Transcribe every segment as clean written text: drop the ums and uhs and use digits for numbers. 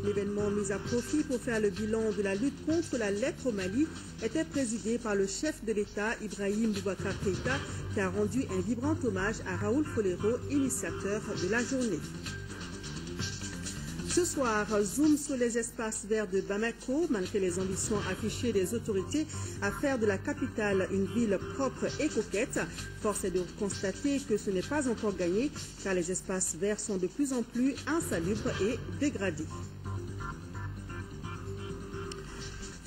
L'événement mis à profit pour faire le bilan de la lutte contre la lèpre au Mali était présidé par le chef de l'État, Ibrahim Boubacar Keïta, qui a rendu un vibrant hommage à Raoul Folero, initiateur de la journée. Ce soir, zoom sur les espaces verts de Bamako, malgré les ambitions affichées des autorités à faire de la capitale une ville propre et coquette. Force est de constater que ce n'est pas encore gagné, car les espaces verts sont de plus en plus insalubres et dégradés.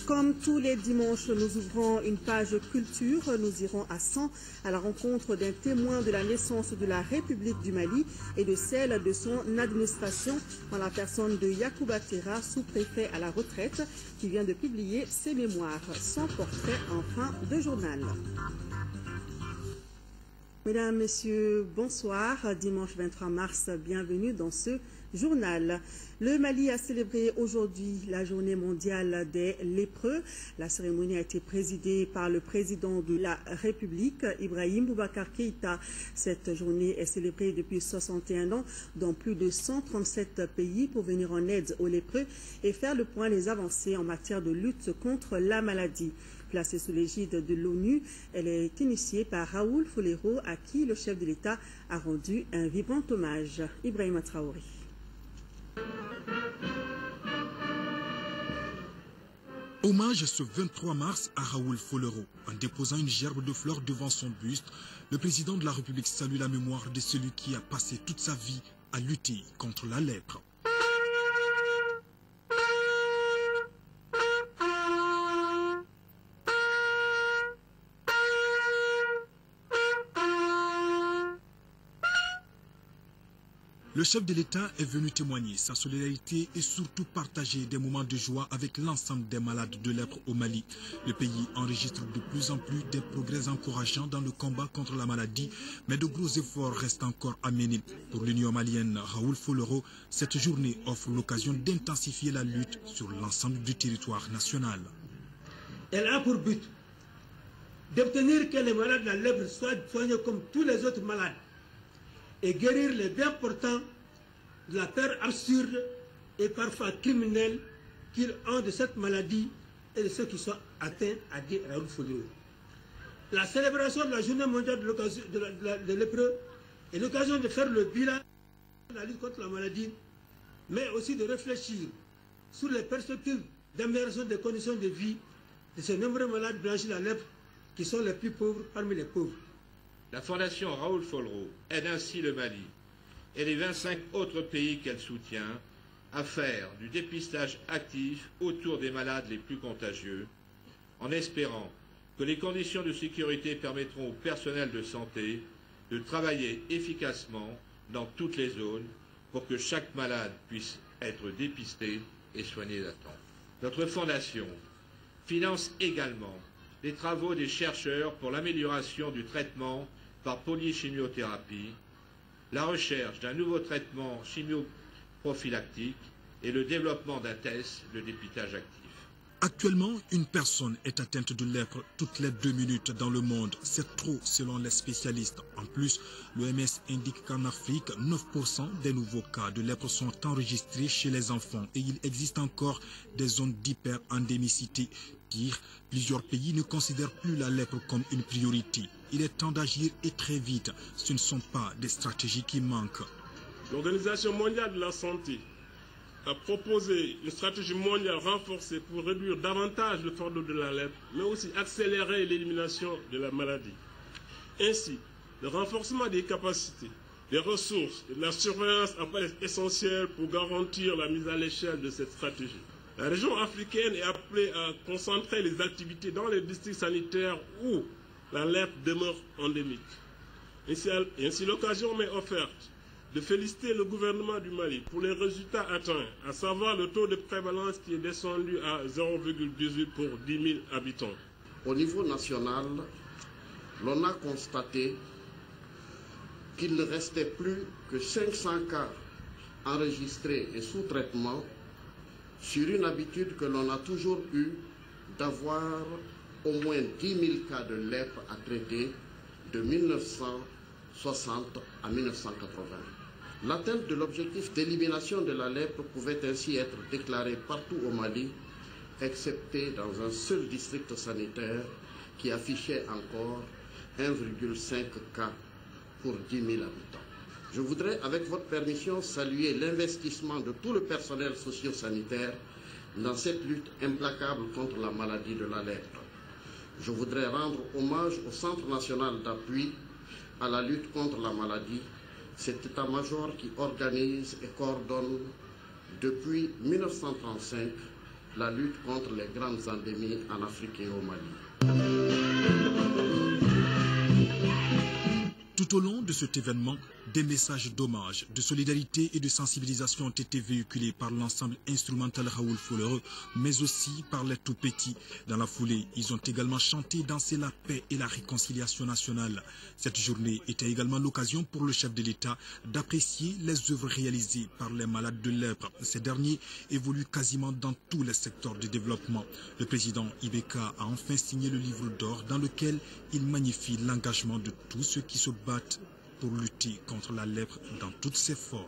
Comme tous les dimanches, nous ouvrons une page culture. Nous irons à 100 à la rencontre d'un témoin de la naissance de la République du Mali et de celle de son administration, en la personne de Yacouba Terra, sous-préfet à la retraite, qui vient de publier ses mémoires. Son portrait en fin de journal. Mesdames, Messieurs, bonsoir. Dimanche 23 mars, bienvenue dans ce journal. Le Mali a célébré aujourd'hui la journée mondiale des lépreux. La cérémonie a été présidée par le président de la République, Ibrahim Boubacar Keïta. Cette journée est célébrée depuis 61 ans dans plus de 137 pays pour venir en aide aux lépreux et faire le point des avancées en matière de lutte contre la maladie. Placée sous l'égide de l'ONU, elle est initiée par Raoul Folero, à qui le chef de l'État a rendu un vibrant hommage. Ibrahim Traoré. Hommage ce 23 mars à Raoul Folero. En déposant une gerbe de fleurs devant son buste, le président de la République salue la mémoire de celui qui a passé toute sa vie à lutter contre la lèpre. Le chef de l'État est venu témoigner sa solidarité et surtout partager des moments de joie avec l'ensemble des malades de lèpre au Mali. Le pays enregistre de plus en plus des progrès encourageants dans le combat contre la maladie, mais de gros efforts restent encore à mener. Pour l'Union malienne Raoul Folero, cette journée offre l'occasion d'intensifier la lutte sur l'ensemble du territoire national. Elle a pour but d'obtenir que les malades de la lèpre soient soignés comme tous les autres malades, et guérir les bien portants de la peur absurde et parfois criminelle qu'ils ont de cette maladie et de ceux qui sont atteints, a dit Raoul Folero. La célébration de la journée mondiale de lépreux est l'occasion de faire le bilan de la lutte contre la maladie, mais aussi de réfléchir sur les perspectives d'amélioration des conditions de vie de ces nombreux malades blanchis de la lèpre qui sont les plus pauvres parmi les pauvres. La Fondation Raoul Folero aide ainsi le Mali et les 25 autres pays qu'elle soutient à faire du dépistage actif autour des malades les plus contagieux, en espérant que les conditions de sécurité permettront au personnel de santé de travailler efficacement dans toutes les zones pour que chaque malade puisse être dépisté et soigné à temps. Notre fondation finance également les travaux des chercheurs pour l'amélioration du traitement par polychimiothérapie, la recherche d'un nouveau traitement chimioprophylactique et le développement d'un test de dépistage actif. Actuellement, une personne est atteinte de lèpre toutes les 2 minutes dans le monde. C'est trop selon les spécialistes. En plus, l'OMS indique qu'en Afrique, 9% des nouveaux cas de lèpre sont enregistrés chez les enfants et il existe encore des zones d'hyper-endémicité. Pire, plusieurs pays ne considèrent plus la lèpre comme une priorité. Il est temps d'agir et très vite. Ce ne sont pas des stratégies qui manquent. L'Organisation mondiale de la santé a proposé une stratégie mondiale renforcée pour réduire davantage le fardeau de la lèpre, mais aussi accélérer l'élimination de la maladie. Ainsi, le renforcement des capacités, des ressources et de la surveillance apparaissent essentiels pour garantir la mise à l'échelle de cette stratégie. La région africaine est appelée à concentrer les activités dans les districts sanitaires où la lèpre demeure endémique. Ainsi, l'occasion m'est offerte de féliciter le gouvernement du Mali pour les résultats atteints, à savoir le taux de prévalence qui est descendu à 0,18 pour 10 000 habitants. Au niveau national, l'on a constaté qu'il ne restait plus que 500 cas enregistrés et sous traitement sur une habitude que l'on a toujours eue d'avoir au moins 10 000 cas de lèpre à traiter de 1960 à 1980. L'atteinte de l'objectif d'élimination de la lèpre pouvait ainsi être déclarée partout au Mali, excepté dans un seul district sanitaire qui affichait encore 1,5 cas pour 10 000 habitants. Je voudrais, avec votre permission, saluer l'investissement de tout le personnel socio-sanitaire dans cette lutte implacable contre la maladie de la lèpre. Je voudrais rendre hommage au Centre national d'appui à la lutte contre la maladie, cet état-major qui organise et coordonne depuis 1935 la lutte contre les grandes endémies en Afrique et au Mali. Tout au long de cet événement, des messages d'hommage, de solidarité et de sensibilisation ont été véhiculés par l'ensemble instrumental Raoul Folero, mais aussi par les tout-petits. Dans la foulée, ils ont également chanté et dansé la paix et la réconciliation nationale. Cette journée était également l'occasion pour le chef de l'État d'apprécier les œuvres réalisées par les malades de lèpre. Ces derniers évoluent quasiment dans tous les secteurs du développement. Le président Ibeka a enfin signé le livre d'or dans lequel il magnifie l'engagement de tous ceux qui se battent pour lutter contre la lèpre dans toutes ses formes.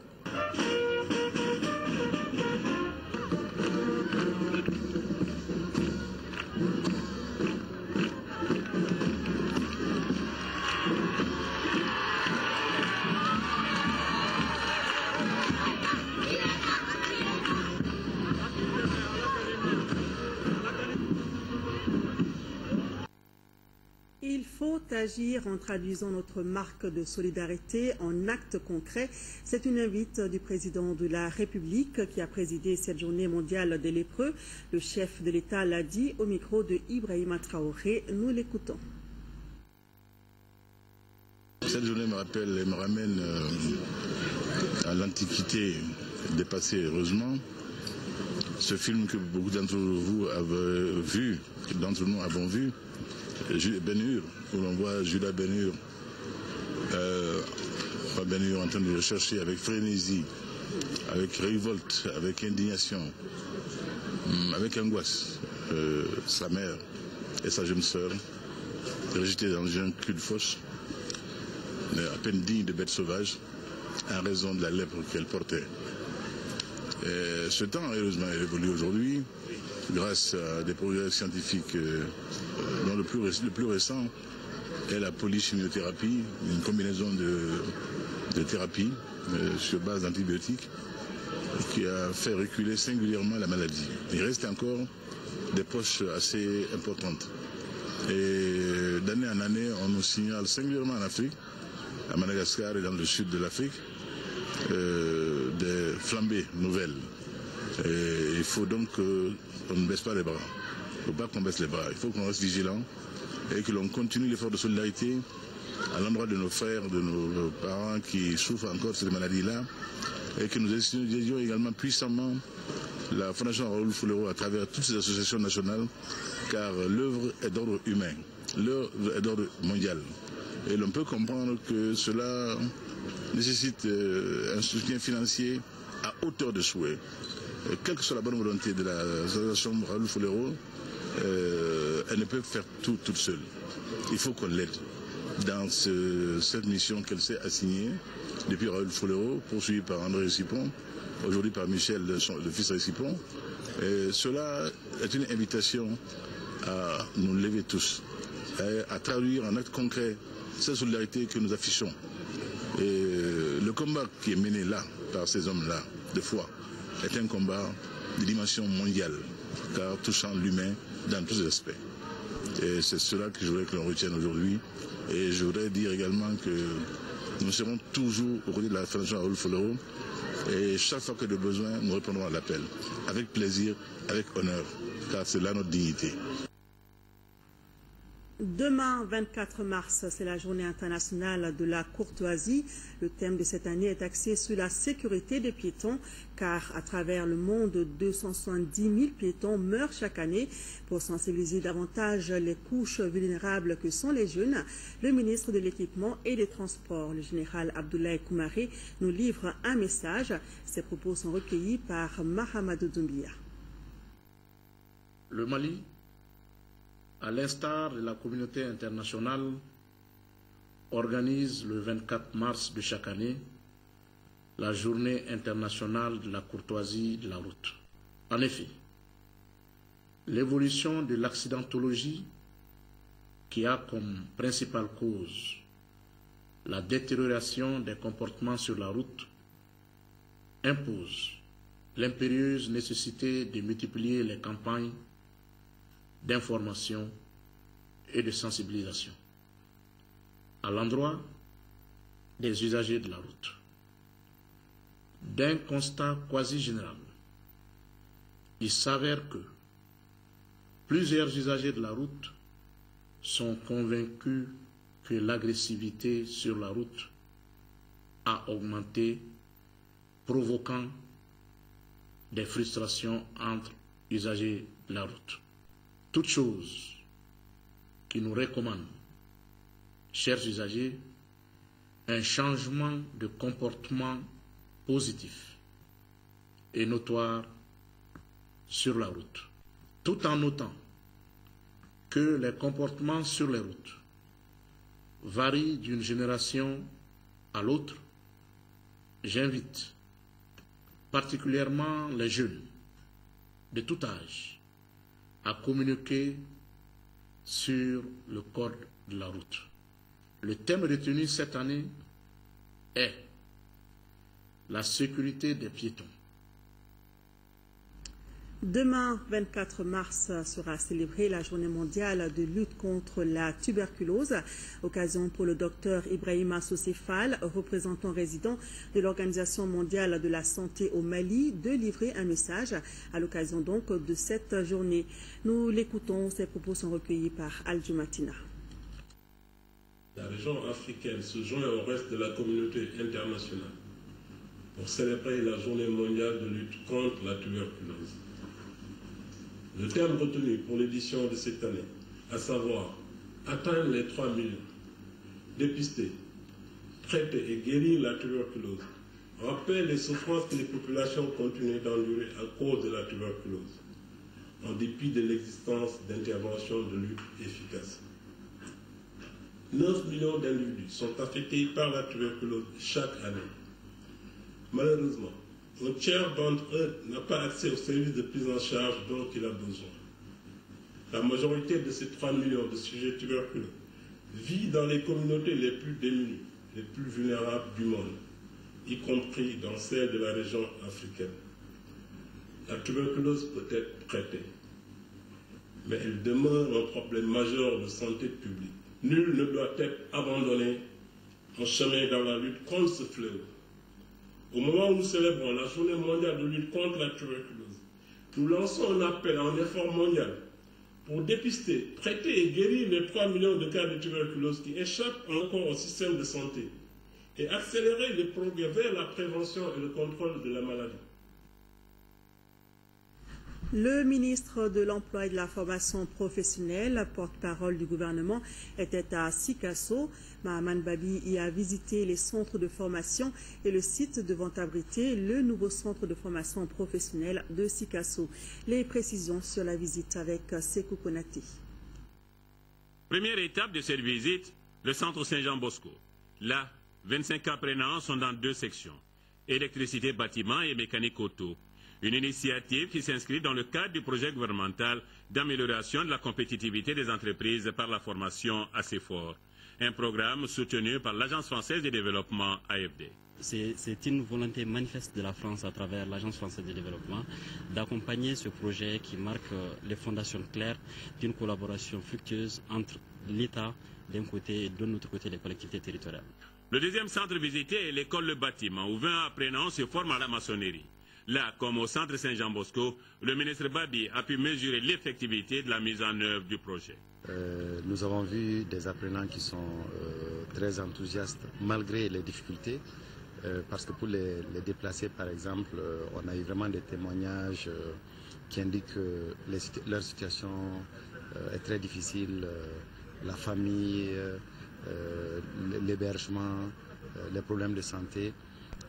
Il faut agir en traduisant notre marque de solidarité en actes concrets. C'est une invite du président de la République qui a présidé cette journée mondiale des lépreux. Le chef de l'État l'a dit au micro de Ibrahima Traoré. Nous l'écoutons. Cette journée me rappelle et me ramène à l'Antiquité dépassée heureusement. Ce film que beaucoup d'entre vous avez vu, d'entre nous avons vu, Ben-Hur, où l'on voit Judas Ben-Hur, Ben-Hur en train de rechercher avec frénésie, avec révolte, avec indignation, avec angoisse, sa mère et sa jeune sœur, rejetées dans un cul de fosse, à peine digne de bêtes sauvages, en raison de la lèpre qu'elle portait. Et ce temps, heureusement, est évolué aujourd'hui, grâce à des progrès scientifiques dont le plus récent est la polychimiothérapie, une combinaison de thérapies sur base d'antibiotiques qui a fait reculer singulièrement la maladie. Il reste encore des poches assez importantes. Et d'année en année, on nous signale singulièrement en Afrique, à Madagascar et dans le sud de l'Afrique, des flambées nouvelles. Et il faut donc qu'on ne baisse pas les bras. Il ne faut pas qu'on baisse les bras. Il faut qu'on reste vigilant et que l'on continue l'effort de solidarité à l'endroit de nos frères, de nos parents qui souffrent encore de cette maladie-là, et que nous aidions également puissamment la Fondation Raoul Folero à travers toutes ces associations nationales, car l'œuvre est d'ordre humain, l'œuvre est d'ordre mondial. Et l'on peut comprendre que cela nécessite un soutien financier à hauteur de souhait. Quelle que soit la bonne volonté de l'association Raoul Folero, elle ne peut faire tout toute seule. Il faut qu'on l'aide dans cette mission qu'elle s'est assignée depuis Raoul Folero, poursuivie par André Récipon, aujourd'hui par Michel, le fils Récipon. Et cela est une invitation à nous lever tous, à traduire en actes concrets cette solidarité que nous affichons. Et le combat qui est mené là, par ces hommes-là, de foi, est un combat de dimension mondiale, car touchant l'humain dans tous les aspects. Et c'est cela que je voudrais que l'on retienne aujourd'hui. Et je voudrais dire également que nous serons toujours au côté de la Fondation Raoul Folero. Et chaque fois que de besoin, nous répondrons à l'appel. Avec plaisir, avec honneur, car c'est là notre dignité. Demain, 24 mars, c'est la journée internationale de la courtoisie. Le thème de cette année est axé sur la sécurité des piétons, car à travers le monde, 270 000 piétons meurent chaque année. Pour sensibiliser davantage les couches vulnérables que sont les jeunes, le ministre de l'Équipement et des Transports, le général Abdoulaye Koumaré, nous livre un message. Ces propos sont recueillis par Mahamadou Doumbia. Le Mali, à l'instar de la communauté internationale, organise le 24 mars de chaque année la Journée internationale de la courtoisie de la route. En effet, l'évolution de l'accidentologie, qui a comme principale cause la détérioration des comportements sur la route, impose l'impérieuse nécessité de multiplier les campagnes d'information et de sensibilisation à l'endroit des usagers de la route. D'un constat quasi général, il s'avère que plusieurs usagers de la route sont convaincus que l'agressivité sur la route a augmenté, provoquant des frustrations entre usagers de la route. Toute chose qui nous recommande, chers usagers, un changement de comportement positif et notoire sur la route, tout en notant que les comportements sur les routes varient d'une génération à l'autre. J'invite particulièrement les jeunes de tout âge à communiquer sur le code de la route. Le thème retenu cette année est la sécurité des piétons. Demain, 24 mars, sera célébrée la journée mondiale de lutte contre la tuberculose. Occasion pour le docteur Ibrahima Sosefal, représentant résident de l'Organisation mondiale de la santé au Mali, de livrer un message à l'occasion donc de cette journée. Nous l'écoutons, ses propos sont recueillis par Al-Jumatina. La région africaine se joint au reste de la communauté internationale pour célébrer la journée mondiale de lutte contre la tuberculose. Le thème retenu pour l'édition de cette année, à savoir atteindre les 3 millions, dépister, traiter et guérir la tuberculose, rappelle les souffrances que les populations continuent d'endurer à cause de la tuberculose, en dépit de l'existence d'interventions de lutte efficaces. 9 millions d'individus sont affectés par la tuberculose chaque année. Malheureusement, un tiers d'entre eux n'a pas accès aux services de prise en charge dont il a besoin. La majorité de ces 3 millions de sujets tuberculeux vit dans les communautés les plus démunies, les plus vulnérables du monde, y compris dans celles de la région africaine. La tuberculose peut être traitée, mais elle demeure un problème majeur de santé publique. Nul ne doit être abandonné en chemin dans la lutte contre ce fléau. Au moment où nous célébrons la journée mondiale de lutte contre la tuberculose, nous lançons un appel à un effort mondial pour dépister, traiter et guérir les 3 millions de cas de tuberculose qui échappent encore au système de santé et accélérer les progrès vers la prévention et le contrôle de la maladie. Le ministre de l'Emploi et de la Formation professionnelle, porte-parole du gouvernement, était à Sikasso. Mahaman Babi y a visité les centres de formation et le site devant abriter le nouveau centre de formation professionnelle de Sikasso. Les précisions sur la visite avec Sekou Konate. Première étape de cette visite, le centre Saint-Jean-Bosco. Là, 25 apprenants sont dans 2 sections, électricité, bâtiment et mécanique auto. Une initiative qui s'inscrit dans le cadre du projet gouvernemental d'amélioration de la compétitivité des entreprises par la formation assez fort. Un programme soutenu par l'Agence française de développement AFD. C'est une volonté manifeste de la France à travers l'Agence française de développement d'accompagner ce projet qui marque les fondations claires d'une collaboration fructueuse entre l'État d'un côté et de l'autre côté les collectivités territoriales. Le deuxième centre visité est l'école Le Bâtiment où 20 apprenants se forment à la maçonnerie. Là, comme au centre Saint-Jean-Bosco, le ministre Babi a pu mesurer l'effectivité de la mise en œuvre du projet. Nous avons vu des apprenants qui sont très enthousiastes malgré les difficultés, parce que pour les déplacer, par exemple, on a eu vraiment des témoignages qui indiquent que leur situation est très difficile, la famille, l'hébergement, les problèmes de santé,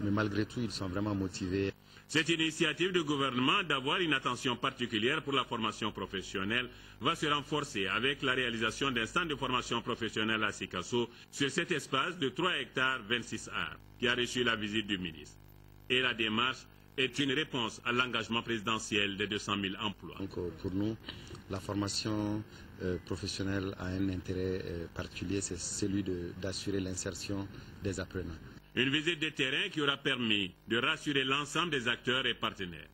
mais malgré tout, ils sont vraiment motivés. Cette initiative du gouvernement d'avoir une attention particulière pour la formation professionnelle va se renforcer avec la réalisation d'un centre de formation professionnelle à Sikasso sur cet espace de 3 hectares 26 ar qui a reçu la visite du ministre. et la démarche est une réponse à l'engagement présidentiel de 200 000 emplois. Donc, pour nous, la formation professionnelle a un intérêt particulier, c'est celui d'assurer l'insertion des apprenants. Une visite de terrain qui aura permis de rassurer l'ensemble des acteurs et partenaires.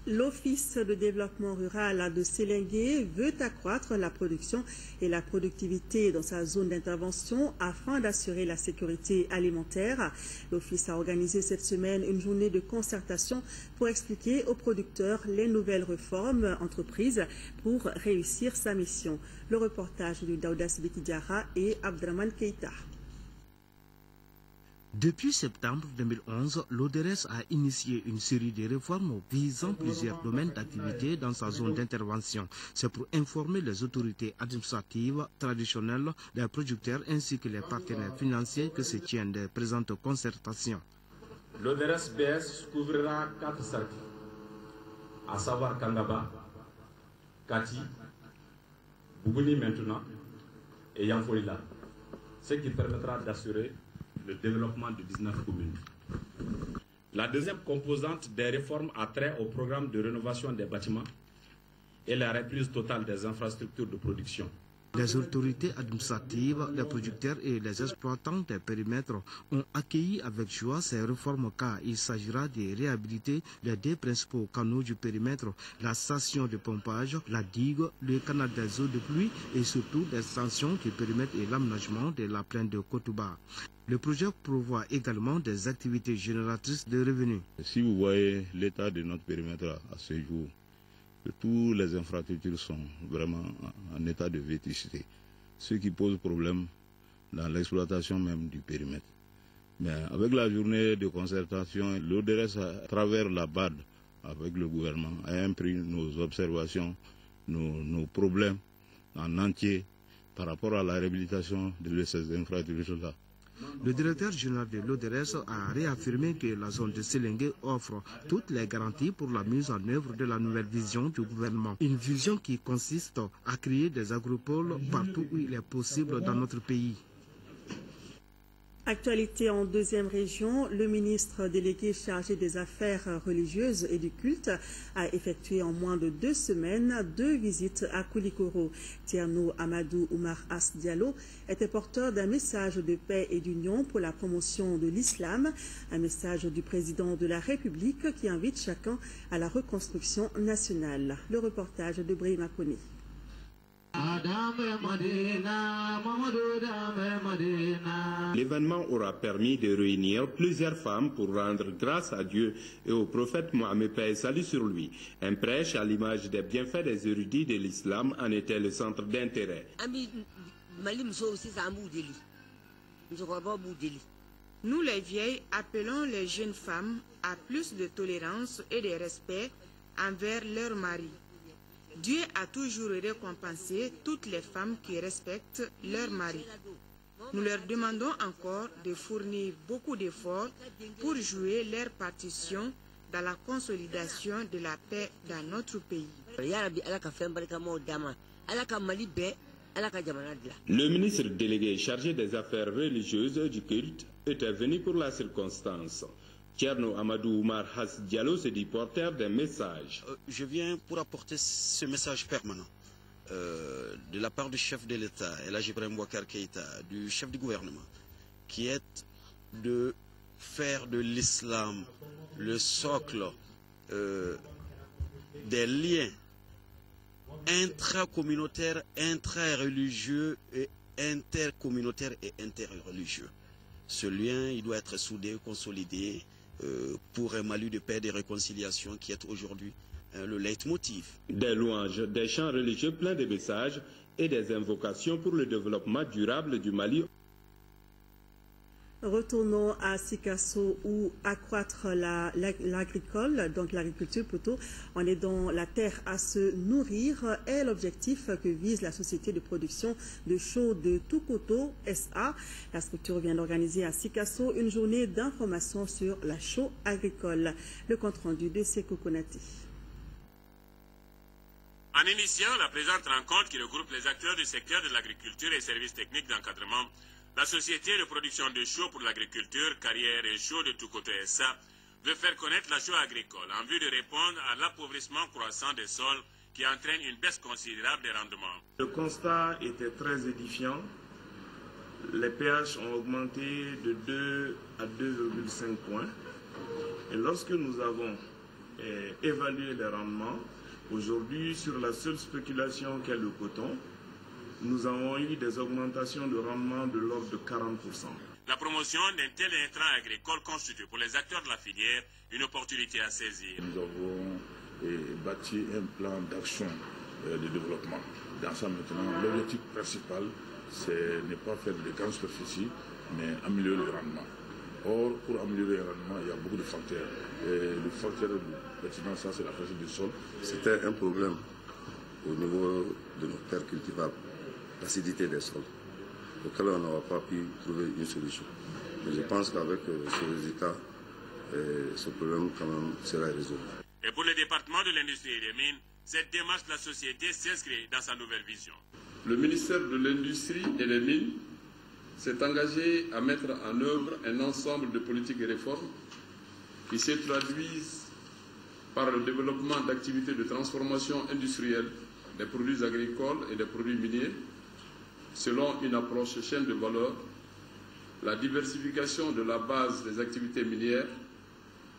L'Office de développement rural de Sélingué veut accroître la production et la productivité dans sa zone d'intervention afin d'assurer la sécurité alimentaire. L'Office a organisé cette semaine une journée de concertation pour expliquer aux producteurs les nouvelles réformes entreprises pour réussir sa mission. Le reportage de Daouda Sibiki Diarra et Abdraman Keita. Depuis septembre 2011, l'ODRS a initié une série de réformes visant plusieurs domaines d'activité dans sa zone d'intervention. C'est pour informer les autorités administratives traditionnelles, les producteurs ainsi que les partenaires financiers que se tiennent des présentes concertations. L'ODRS BS couvrira 4 cercles, à savoir Kangaba, Kati, Bougouni maintenant et Yanfolila, ce qui permettra d'assurer le développement de 19 communes. La deuxième composante des réformes a trait au programme de rénovation des bâtiments et la reprise totale des infrastructures de production. Les autorités administratives, les producteurs et les exploitants des périmètres ont accueilli avec joie ces réformes car il s'agira de réhabiliter les deux principaux canaux du périmètre, la station de pompage, la digue, le canal des eaux de pluie et surtout l'extension du périmètre et l'aménagement de la plaine de Kotouba. Le projet prévoit également des activités génératrices de revenus. Si vous voyez l'état de notre périmètre à ce jour, toutes les infrastructures sont vraiment en état de vétusté, ce qui pose problème dans l'exploitation même du périmètre. Mais avec la journée de concertation, l'ODRS, à travers la BAD, avec le gouvernement, a imprimé nos observations, nos problèmes en entier par rapport à la réhabilitation de ces infrastructures-là. Le directeur général de l'ODRS a réaffirmé que la zone de Sélingué offre toutes les garanties pour la mise en œuvre de la nouvelle vision du gouvernement. Une vision qui consiste à créer des agropoles partout où il est possible dans notre pays. Actualité en deuxième région, le ministre délégué chargé des affaires religieuses et du culte a effectué en moins de 2 semaines 2 visites à Koulikoro. Tierno Amadou Oumar As Diallo était porteur d'un message de paix et d'union pour la promotion de l'islam, un message du président de la République qui invite chacun à la reconstruction nationale. Le reportage de Brahima Kone. L'événement aura permis de réunir plusieurs femmes pour rendre grâce à Dieu et au prophète Mohamed paix et salut sur lui. Un prêche à l'image des bienfaits des érudits de l'islam en était le centre d'intérêt. Nous les vieilles appelons les jeunes femmes à plus de tolérance et de respect envers leurs maris. Dieu a toujours récompensé toutes les femmes qui respectent leur mari. Nous leur demandons encore de fournir beaucoup d'efforts pour jouer leur partition dans la consolidation de la paix dans notre pays. Le ministre délégué chargé des affaires religieuses du culte était venu pour la circonstance. Tierno Amadou Oumar Has Diallo se dit porteur d'un message. Je viens pour apporter ce message permanent de la part du chef de l'État, El Hadji Ibrahim Boubacar Keïta, du chef du gouvernement, qui est de faire de l'islam le socle des liens intracommunautaires, intra-religieux et intercommunautaires et interreligieux. Ce lien, il doit être soudé, consolidé pour un Mali de paix et de réconciliation qui est aujourd'hui le leitmotiv. Des louanges, des chants religieux pleins de messages et des invocations pour le développement durable du Mali. Retournons à Sikasso où accroître l'agricole, donc l'agriculture plutôt, en aidant la terre à se nourrir est l'objectif que vise la société de production de chaux de Toukoto SA. La structure vient d'organiser à Sikasso une journée d'information sur la chaux agricole. Le compte rendu de Seko Konati. En initiant la présente rencontre qui regroupe les acteurs du secteur de l'agriculture et services techniques d'encadrement, La société de production de chaux pour l'agriculture, Carrière et Chaux de Toukoto SA, veut faire connaître la chaux agricole en vue de répondre à l'appauvrissement croissant des sols qui entraîne une baisse considérable des rendements. Le constat était très édifiant. Les pH ont augmenté de 2 à 2,5 points. Et lorsque nous avons évalué les rendements, aujourd'hui, sur la seule spéculation qu'est le coton, nous avons eu des augmentations de rendement de l'ordre de 40%. La promotion d'un tel intrant agricole constitue pour les acteurs de la filière une opportunité à saisir. Nous avons bâti un plan d'action de développement. Dans ça maintenant, l'objectif principal, c'est ne pas faire de grandes superficies, mais améliorer le rendement. Or, pour améliorer le rendement, il y a beaucoup de facteurs. Et le facteur pertinent, ça, c'est la pression du sol. C'était un problème au niveau de nos terres cultivables, l'acidité des sols, auquel on n'aura pas pu trouver une solution. Mais je pense qu'avec ce résultat, ce problème quand même sera résolu. Et pour le département de l'industrie et des mines, cette démarche de la société s'inscrit dans sa nouvelle vision. Le ministère de l'Industrie et des Mines s'est engagé à mettre en œuvre un ensemble de politiques et réformes qui se traduisent par le développement d'activités de transformation industrielle des produits agricoles et des produits miniers selon une approche chaîne de valeur, la diversification de la base des activités minières,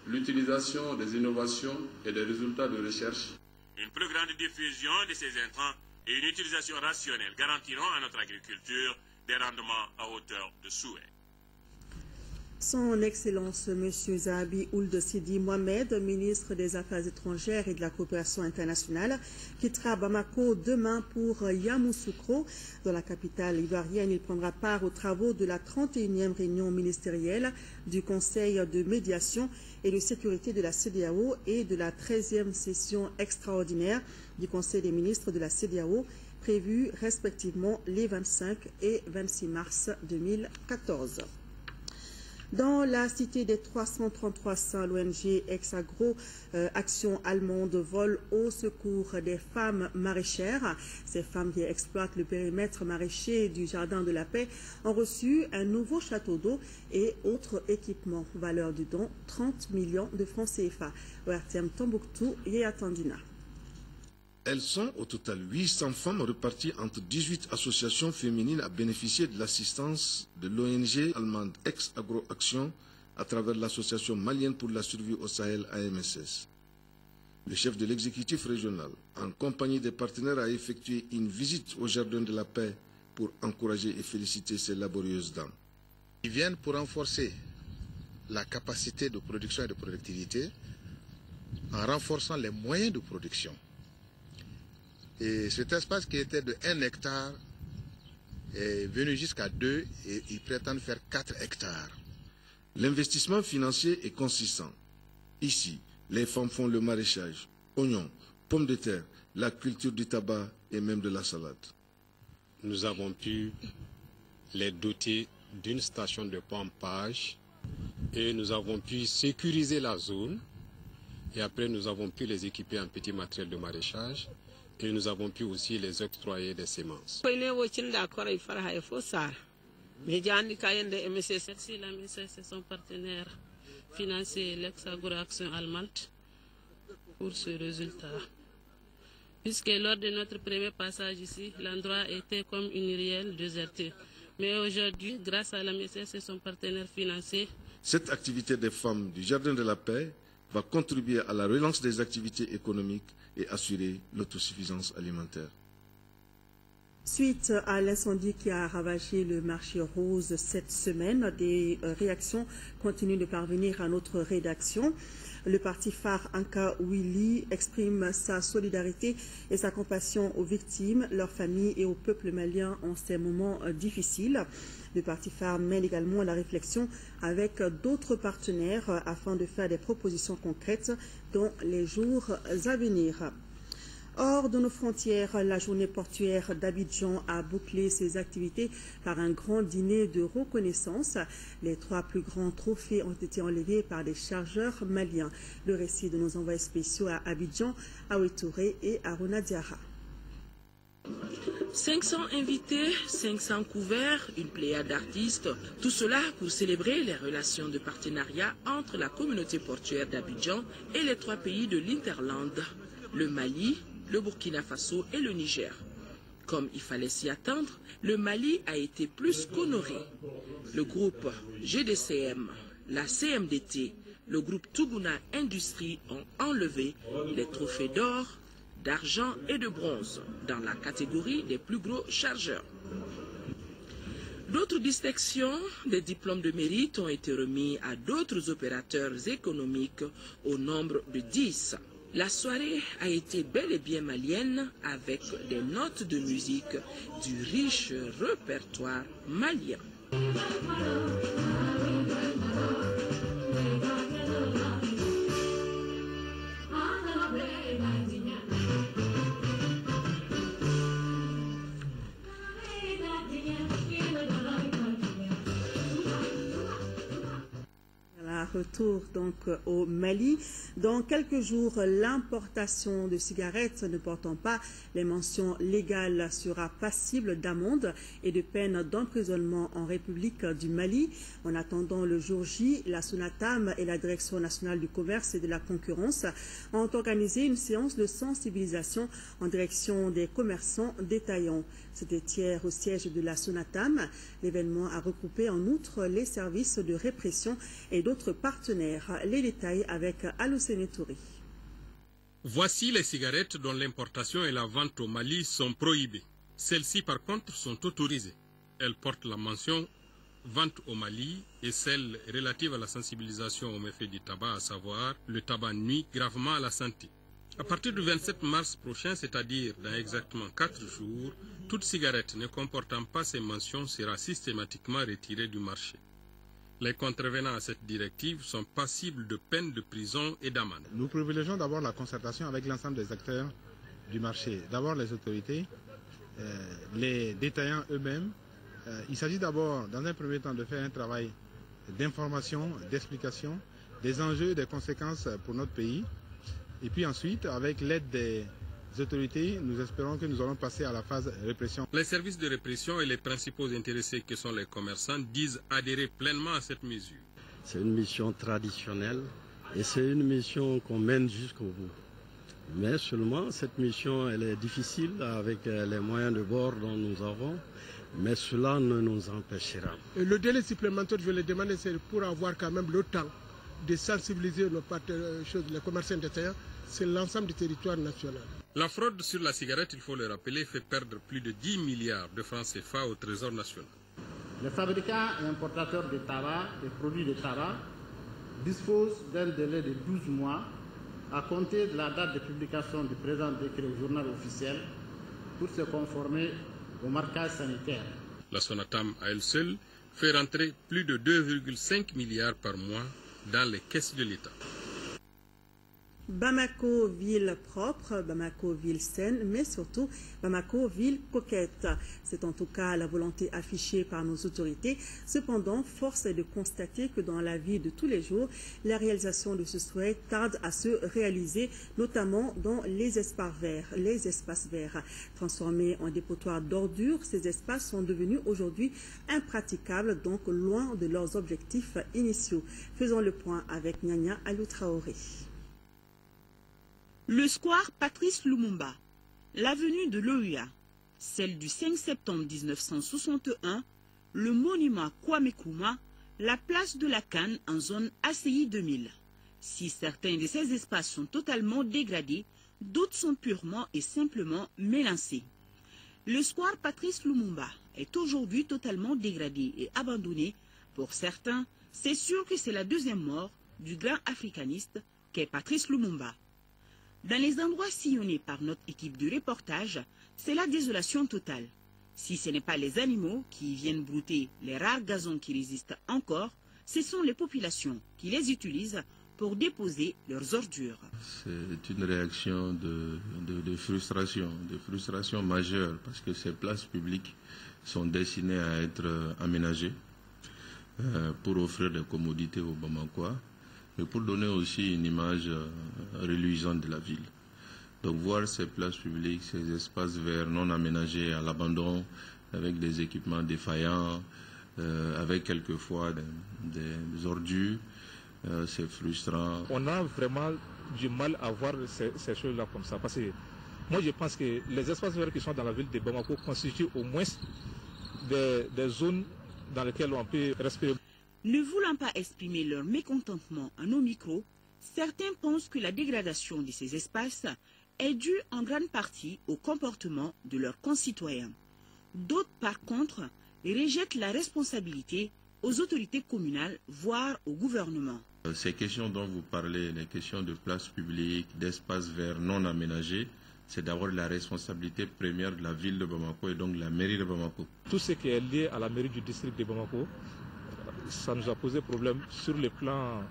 l'utilisation des innovations et des résultats de recherche. Une plus grande diffusion de ces intrants et une utilisation rationnelle garantiront à notre agriculture des rendements à hauteur de souhait. Son Excellence M. Zahabi Ould Sidi Mohamed, ministre des Affaires étrangères et de la coopération internationale, quittera Bamako demain pour Yamoussoukro. Dans la capitale ivoirienne, il prendra part aux travaux de la 31e réunion ministérielle du Conseil de médiation et de sécurité de la CEDEAO et de la 13e session extraordinaire du Conseil des ministres de la CEDEAO, prévue respectivement les 25 et 26 mars 2014. Dans la cité des 333 Saints, l'ONG Ex-Agro Action allemande vole au secours des femmes maraîchères. Ces femmes qui exploitent le périmètre maraîcher du Jardin de la Paix ont reçu un nouveau château d'eau et autres équipements. Valeur du don 30 millions de francs CFA. ORTM Tombouctou et Atandina. Elles sont au total 800 femmes reparties entre 18 associations féminines à bénéficier de l'assistance de l'ONG allemande Ex-Agro Action à travers l'association malienne pour la survie au Sahel AMSS. Le chef de l'exécutif régional, en compagnie des partenaires, a effectué une visite au Jardin de la Paix pour encourager et féliciter ces laborieuses dames. Ils viennent pour renforcer la capacité de production et de productivité en renforçant les moyens de production. Et cet espace qui était de 1 hectare est venu jusqu'à 2 et ils prétendent faire 4 hectares. L'investissement financier est consistant. Ici, les femmes font le maraîchage, oignons, pommes de terre, la culture du tabac et même de la salade. Nous avons pu les doter d'une station de pompage et nous avons pu sécuriser la zone. Et après, nous avons pu les équiper en petits matériels de maraîchage. Et nous avons pu aussi les octroyer des semences. Merci la MSS et son partenaire financier l'Ex-Agro Action allemande pour ce résultat. Puisque lors de notre premier passage ici, l'endroit était comme une rielle désertée. Mais aujourd'hui, grâce à la MSS et son partenaire financier, cette activité des femmes du Jardin de la Paix va contribuer à la relance des activités économiques et assurer l'autosuffisance alimentaire. Suite à l'incendie qui a ravagé le marché rose cette semaine, des réactions continuent de parvenir à notre rédaction. Le parti phare Anka Willy exprime sa solidarité et sa compassion aux victimes, leurs familles et au peuple malien en ces moments difficiles. Le parti phare mène également la réflexion avec d'autres partenaires afin de faire des propositions concrètes dans les jours à venir. Hors de nos frontières, la journée portuaire d'Abidjan a bouclé ses activités par un grand dîner de reconnaissance. Les 3 plus grands trophées ont été enlevés par des chargeurs maliens. Le récit de nos envoyés spéciaux à Abidjan, Aoué Touré et Aruna Diarra. 500 invités, 500 couverts, une pléiade d'artistes, tout cela pour célébrer les relations de partenariat entre la communauté portuaire d'Abidjan et les 3 pays de l'Interland, le Mali, le Burkina Faso et le Niger. Comme il fallait s'y attendre, le Mali a été plus qu'honoré. Le groupe GDCM, la CMDT, le groupe Tuguna Industrie ont enlevé les trophées d'or, d'argent et de bronze dans la catégorie des plus gros chargeurs. D'autres distinctions, des diplômes de mérite ont été remis à d'autres opérateurs économiques au nombre de 10. La soirée a été bel et bien malienne avec des notes de musique du riche répertoire malien. Retour donc au Mali. Dans quelques jours, l'importation de cigarettes ne portant pas les mentions légales sera passible d'amende et de peine d'emprisonnement en République du Mali. En attendant le jour J, la SONATAM et la Direction nationale du commerce et de la concurrence ont organisé une séance de sensibilisation en direction des commerçants détaillants. C'était hier au siège de la SONATAM. L'événement a regroupé en outre les services de répression et d'autres partenaires. Les détails avec Aloussene Touré. Voici les cigarettes dont l'importation et la vente au Mali sont prohibées. Celles-ci par contre sont autorisées. Elles portent la mention vente au Mali et celle relative à la sensibilisation aux méfaits du tabac, à savoir le tabac nuit gravement à la santé. À partir du 27 mars prochain, c'est-à-dire dans exactement 4 jours, toute cigarette ne comportant pas ces mentions sera systématiquement retirée du marché. Les contrevenants à cette directive sont passibles de peines de prison et d'amende. Nous privilégions d'abord la concertation avec l'ensemble des acteurs du marché. D'abord les autorités, les détaillants eux-mêmes. Il s'agit d'abord, dans un premier temps, de faire un travail d'information, d'explication des enjeux et des conséquences pour notre pays. Et puis ensuite, avec l'aide des autorités, nous espérons que nous allons passer à la phase répression. Les services de répression et les principaux intéressés que sont les commerçants disent adhérer pleinement à cette mesure. C'est une mission traditionnelle et c'est une mission qu'on mène jusqu'au bout. Mais seulement cette mission, elle est difficile avec les moyens de bord dont nous avons, mais cela ne nous empêchera. Et le délai supplémentaire, je l'ai demandé, c'est pour avoir quand même le temps de sensibiliser les commerçants détaillants. C'est l'ensemble du territoire national. La fraude sur la cigarette, il faut le rappeler, fait perdre plus de 10 milliards de francs CFA au Trésor national. Les fabricants et importateurs de tabac et produits de tabac disposent d'un délai de 12 mois à compter de la date de publication du présent décret au journal officiel pour se conformer au marquage sanitaire. La SONATAM, à elle seule, fait rentrer plus de 2,5 milliards par mois dans les caisses de l'État. Bamako, ville propre, Bamako, ville saine, mais surtout Bamako, ville coquette. C'est en tout cas la volonté affichée par nos autorités. Cependant, force est de constater que dans la vie de tous les jours, la réalisation de ce souhait tarde à se réaliser, notamment dans les espaces verts. Transformés en dépotoirs d'ordures, ces espaces sont devenus aujourd'hui impraticables, donc loin de leurs objectifs initiaux. Faisons le point avec Nyanya Alou Traoré. Le square Patrice Lumumba, l'avenue de l'OUA, celle du 5 septembre 1961, le monument Kwame Nkrumah, la place de la Canne en zone ACI 2000. Si certains de ces espaces sont totalement dégradés, d'autres sont purement et simplement mélancés. Le square Patrice Lumumba est aujourd'hui totalement dégradé et abandonné. Pour certains, c'est sûr que c'est la deuxième mort du grand africaniste qu'est Patrice Lumumba. Dans les endroits sillonnés par notre équipe de reportage, c'est la désolation totale. Si ce n'est pas les animaux qui viennent brouter les rares gazons qui résistent encore, ce sont les populations qui les utilisent pour déposer leurs ordures. C'est une réaction de frustration majeure, parce que ces places publiques sont destinées à être aménagées pour offrir des commodités aux Bamakois, et pour donner aussi une image reluisante de la ville. Donc voir ces places publiques, ces espaces verts non aménagés à l'abandon, avec des équipements défaillants, avec quelquefois des ordures, c'est frustrant. On a vraiment du mal à voir ces choses-là comme ça. Parce que moi, je pense que les espaces verts qui sont dans la ville de Bamako constituent au moins des zones dans lesquelles on peut respirer. Ne voulant pas exprimer leur mécontentement à nos micros, certains pensent que la dégradation de ces espaces est due en grande partie au comportement de leurs concitoyens. D'autres, par contre, rejettent la responsabilité aux autorités communales, voire au gouvernement. Ces questions dont vous parlez, les questions de places publiques, d'espaces verts non aménagés, c'est d'abord la responsabilité première de la ville de Bamako et donc de la mairie de Bamako. Tout ce qui est lié à la mairie du district de Bamako, ça nous a posé problème sur le plan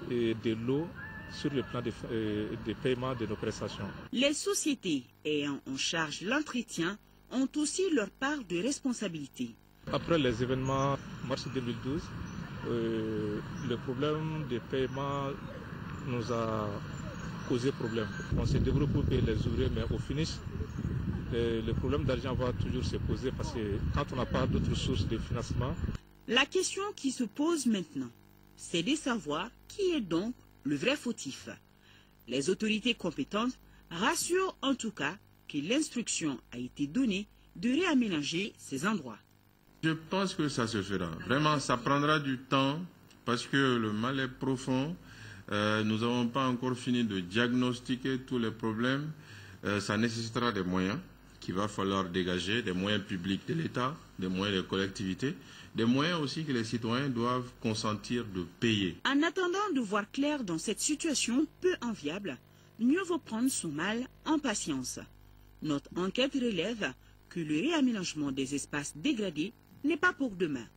de l'eau, sur le plan de paiement de nos prestations. Les sociétés ayant en charge l'entretien ont aussi leur part de responsabilité. Après les événements mars 2012, le problème de paiement nous a causé problème. On s'est débrouillé pour payer les ouvriers, mais au finish, le problème d'argent va toujours se poser parce que quand on n'a pas d'autres sources de financement. La question qui se pose maintenant, c'est de savoir qui est donc le vrai fautif. Les autorités compétentes rassurent en tout cas que l'instruction a été donnée de réaménager ces endroits. Je pense que ça se fera. Vraiment, ça prendra du temps parce que le mal est profond. Nous n'avons pas encore fini de diagnostiquer tous les problèmes. Ça nécessitera des moyens qu'il va falloir dégager, des moyens publics de l'État, des moyens des collectivités, des moyens aussi que les citoyens doivent consentir de payer. En attendant de voir clair dans cette situation peu enviable, mieux vaut prendre son mal en patience. Notre enquête relève que le réaménagement des espaces dégradés n'est pas pour demain.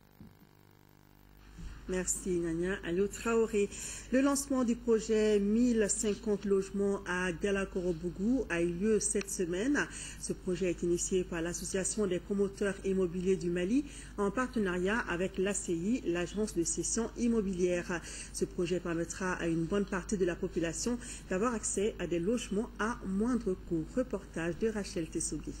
Merci Nania Alio Traoré. Le lancement du projet 1050 logements à Dialakorobougou a eu lieu cette semaine. Ce projet est initié par l'Association des promoteurs immobiliers du Mali en partenariat avec l'ACI, l'agence de cession immobilière. Ce projet permettra à une bonne partie de la population d'avoir accès à des logements à moindre coût. Reportage de Rachel Tessougui.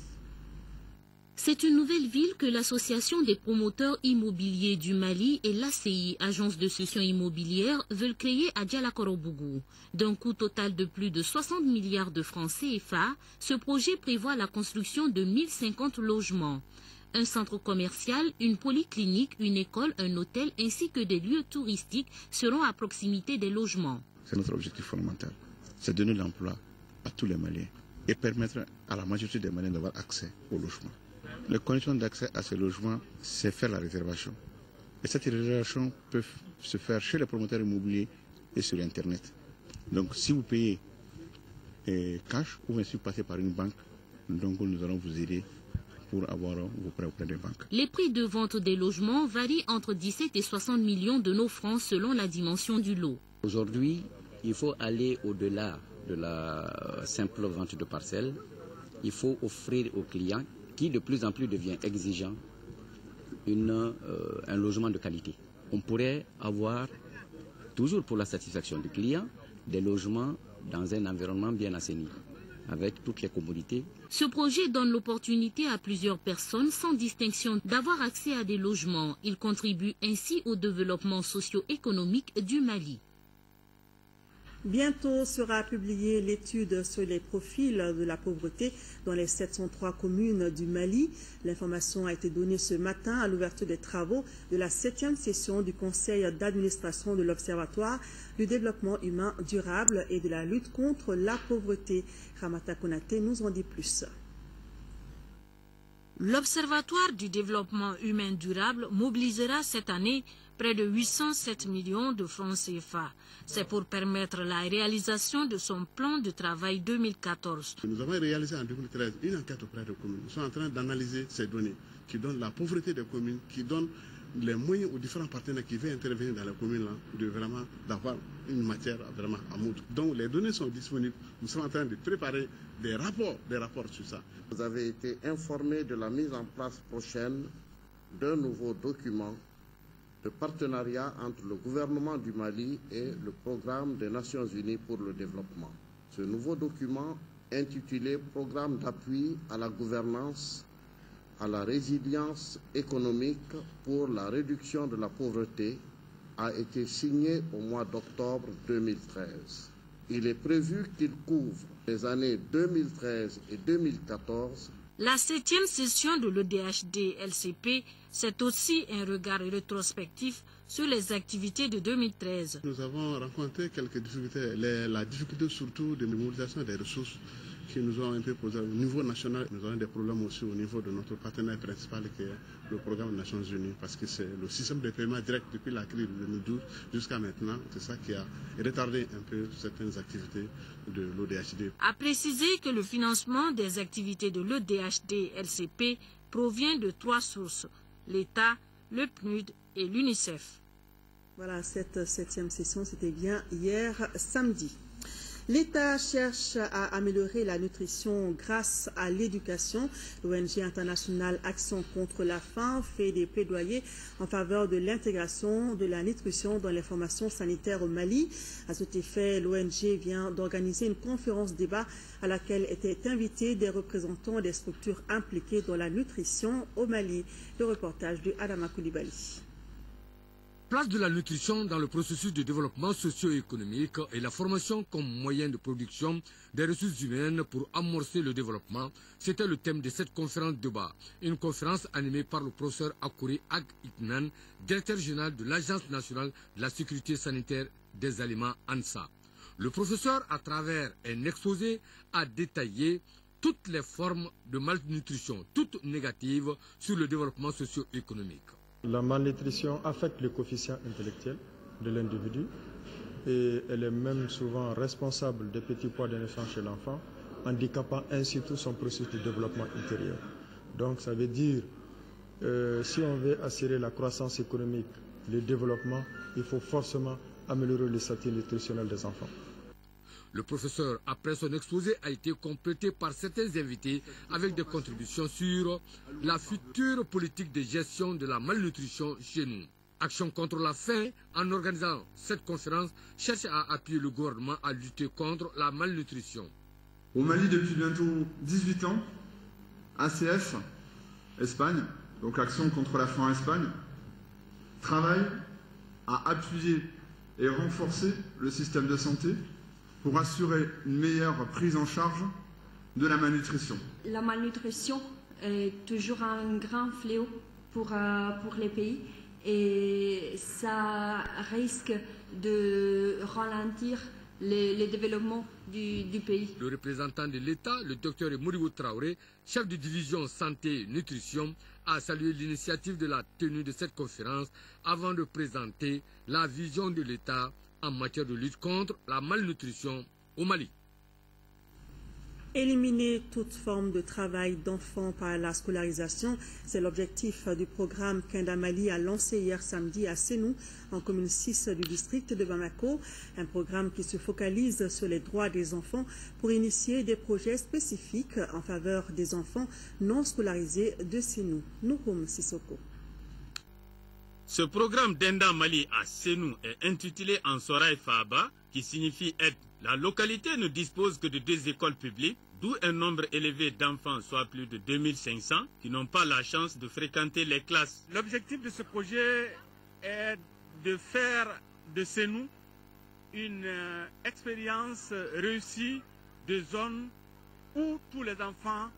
C'est une nouvelle ville que l'Association des promoteurs immobiliers du Mali et l'ACI, agence de cession immobilière, veulent créer à Dialakorobougou. D'un coût total de plus de 60 milliards de francs CFA, ce projet prévoit la construction de 1050 logements. Un centre commercial, une polyclinique, une école, un hôtel ainsi que des lieux touristiques seront à proximité des logements. C'est notre objectif fondamental. C'est donner l'emploi à tous les Maliens et permettre à la majorité des Maliens d'avoir accès au logement. Les conditions d'accès à ces logements, c'est faire la réservation. Et cette réservation peut se faire chez les promoteurs immobiliers et sur Internet. Donc si vous payez cash ou bien si vous passez par une banque, donc nous allons vous aider pour avoir vos prêts auprès des banques. Les prix de vente des logements varient entre 17 et 60 millions de nos francs selon la dimension du lot. Aujourd'hui, il faut aller au-delà de la simple vente de parcelles. Il faut offrir aux clients qui de plus en plus devient exigeant, un logement de qualité. On pourrait avoir, toujours pour la satisfaction du client, des logements dans un environnement bien assaini, avec toutes les commodités. Ce projet donne l'opportunité à plusieurs personnes sans distinction d'avoir accès à des logements. Il contribue ainsi au développement socio-économique du Mali. Bientôt sera publiée l'étude sur les profils de la pauvreté dans les 703 communes du Mali. L'information a été donnée ce matin à l'ouverture des travaux de la 7e session du Conseil d'administration de l'Observatoire du développement humain durable et de la lutte contre la pauvreté. Ramata Konaté nous en dit plus. L'Observatoire du développement humain durable mobilisera cette année près de 807 millions de francs CFA. C'est pour permettre la réalisation de son plan de travail 2014. Nous avons réalisé en 2013 une enquête auprès des communes. Nous sommes en train d'analyser ces données qui donnent la pauvreté des communes, qui donnent les moyens aux différents partenaires qui veulent intervenir dans la commune de vraiment d'avoir une matière vraiment à moudre. Donc les données sont disponibles. Nous sommes en train de préparer des rapports sur ça. Vous avez été informé de la mise en place prochaine d'un nouveau document de partenariat entre le gouvernement du Mali et le programme des Nations Unies pour le développement. Ce nouveau document intitulé « Programme d'appui à la gouvernance, à la résilience économique pour la réduction de la pauvreté » a été signé au mois d'octobre 2013. Il est prévu qu'il couvre les années 2013 et 2014. La 7e session de l'EDHD-LCP, c'est aussi un regard rétrospectif sur les activités de 2013. Nous avons rencontré quelques difficultés, la difficulté surtout de mobilisation des ressources qui nous ont un peu posé au niveau national. Nous avons des problèmes aussi au niveau de notre partenaire principal qui est le programme des Nations Unies, parce que c'est le système de paiement direct depuis la crise de 2012 jusqu'à maintenant, c'est ça qui a retardé un peu certaines activités de l'ODHD. A précisé que le financement des activités de l'EDHD-LCP provient de 3 sources, l'État, le PNUD et l'UNICEF. Voilà, cette 7e session, c'était bien hier samedi. L'État cherche à améliorer la nutrition grâce à l'éducation. L'ONG internationale Action contre la faim fait des plaidoyers en faveur de l'intégration de la nutrition dans les formations sanitaires au Mali. À cet effet, l'ONG vient d'organiser une conférence débat à laquelle étaient invités des représentants des structures impliquées dans la nutrition au Mali. Le reportage de Adama Koulibaly. Place de la nutrition dans le processus de développement socio-économique et la formation comme moyen de production des ressources humaines pour amorcer le développement, c'était le thème de cette conférence débat. Une conférence animée par le professeur Akouri Ag Itnan, directeur général de l'Agence nationale de la sécurité sanitaire des aliments ANSA. Le professeur, à travers un exposé, a détaillé toutes les formes de malnutrition, toutes négatives, sur le développement socio-économique. La malnutrition affecte le coefficient intellectuel de l'individu et elle est même souvent responsable des petits poids de naissance chez l'enfant, handicapant ainsi tout son processus de développement intérieur. Donc ça veut dire, si on veut assurer la croissance économique, le développement, il faut forcément améliorer le statut nutritionnel des enfants. Le professeur, après son exposé, a été complété par certains invités avec des contributions sur la future politique de gestion de la malnutrition chez nous. Action contre la faim, en organisant cette conférence, cherche à appuyer le gouvernement à lutter contre la malnutrition. Au Mali, depuis bientôt 18 ans, ACF, Espagne, donc Action contre la faim en Espagne, travaille à appuyer et renforcer le système de santé pour assurer une meilleure prise en charge de la malnutrition. La malnutrition est toujours un grand fléau pour les pays et ça risque de ralentir le développement du pays. Le représentant de l'État, le docteur Mouriou Traoré, chef de division santé et nutrition, a salué l'initiative de la tenue de cette conférence avant de présenter la vision de l'État en matière de lutte contre la malnutrition au Mali. Éliminer toute forme de travail d'enfants par la scolarisation, c'est l'objectif du programme qu'Inda Mali a lancé hier samedi à Sénou, en commune 6 du district de Bamako. Un programme qui se focalise sur les droits des enfants pour initier des projets spécifiques en faveur des enfants non scolarisés de Sénou. Noukoum Sissoko. Ce programme d'Inda Mali à Sénou est intitulé en Soraï Faba, qui signifie aide. La localité ne dispose que de 2 écoles publiques, d'où un nombre élevé d'enfants, soit plus de 2500, qui n'ont pas la chance de fréquenter les classes. L'objectif de ce projet est de faire de Sénou une expérience réussie de zone où tous les enfants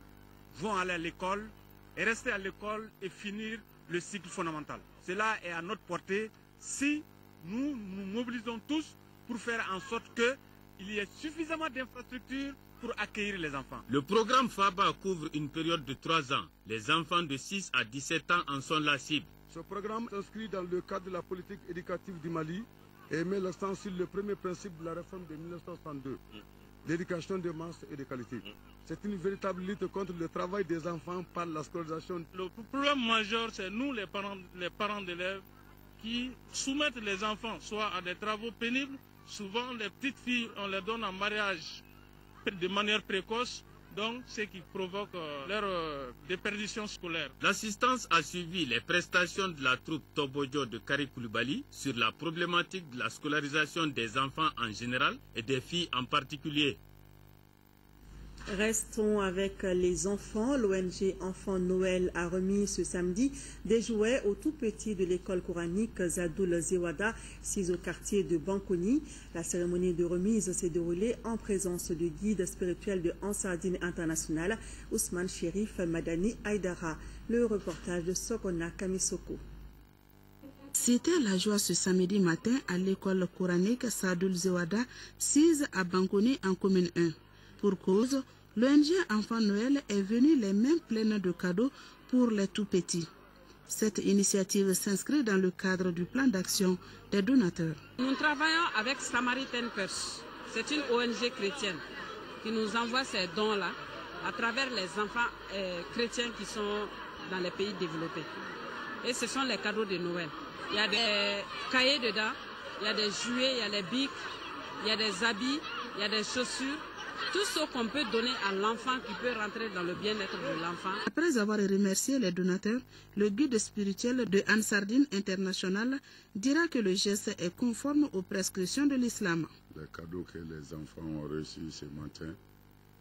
vont aller à l'école et rester à l'école et finir le cycle fondamental. Cela est à notre portée si nous nous mobilisons tous pour faire en sorte qu'il y ait suffisamment d'infrastructures pour accueillir les enfants. Le programme FABA couvre une période de 3 ans. Les enfants de 6 à 17 ans en sont la cible. Ce programme s'inscrit dans le cadre de la politique éducative du Mali et met l'accent sur le premier principe de la réforme de 1962, l'éducation de masse et de qualité. C'est une véritable lutte contre le travail des enfants par la scolarisation. Le problème majeur, c'est nous, les parents d'élèves, qui soumettent les enfants soit à des travaux pénibles. Souvent, les petites filles, on les donne en mariage de manière précoce, donc ce qui provoque leur déperdition scolaire. L'assistance a suivi les prestations de la troupe Tobojo de Kari Koulibaly sur la problématique de la scolarisation des enfants en général et des filles en particulier. Restons avec les enfants. L'ONG Enfants Noël a remis ce samedi des jouets aux tout petits de l'école coranique Zadoul Zewada, 6 au quartier de Bankoni. La cérémonie de remise s'est déroulée en présence du guide spirituel de Ansardine International, Ousmane Chérif Madani Aïdara. Le reportage de Sokona Kamisoko. C'était la joie ce samedi matin à l'école coranique Zadoul Zewada, 6 à Bankoni en commune 1. Pour cause, l'ONG Enfants Noël est venue les mains pleines de cadeaux pour les tout-petits. Cette initiative s'inscrit dans le cadre du plan d'action des donateurs. Nous travaillons avec Samaritan Purse. C'est une ONG chrétienne qui nous envoie ces dons-là à travers les enfants chrétiens qui sont dans les pays développés. Et ce sont les cadeaux de Noël. Il y a des cahiers dedans, il y a des jouets, il y a des bics, il y a des habits, il y a des chaussures. Tout ce qu'on peut donner à l'enfant qui peut rentrer dans le bien-être de l'enfant. Après avoir remercié les donateurs, le guide spirituel de Ansardine International dira que le geste est conforme aux prescriptions de l'islam. Les cadeaux que les enfants ont reçus ce matin,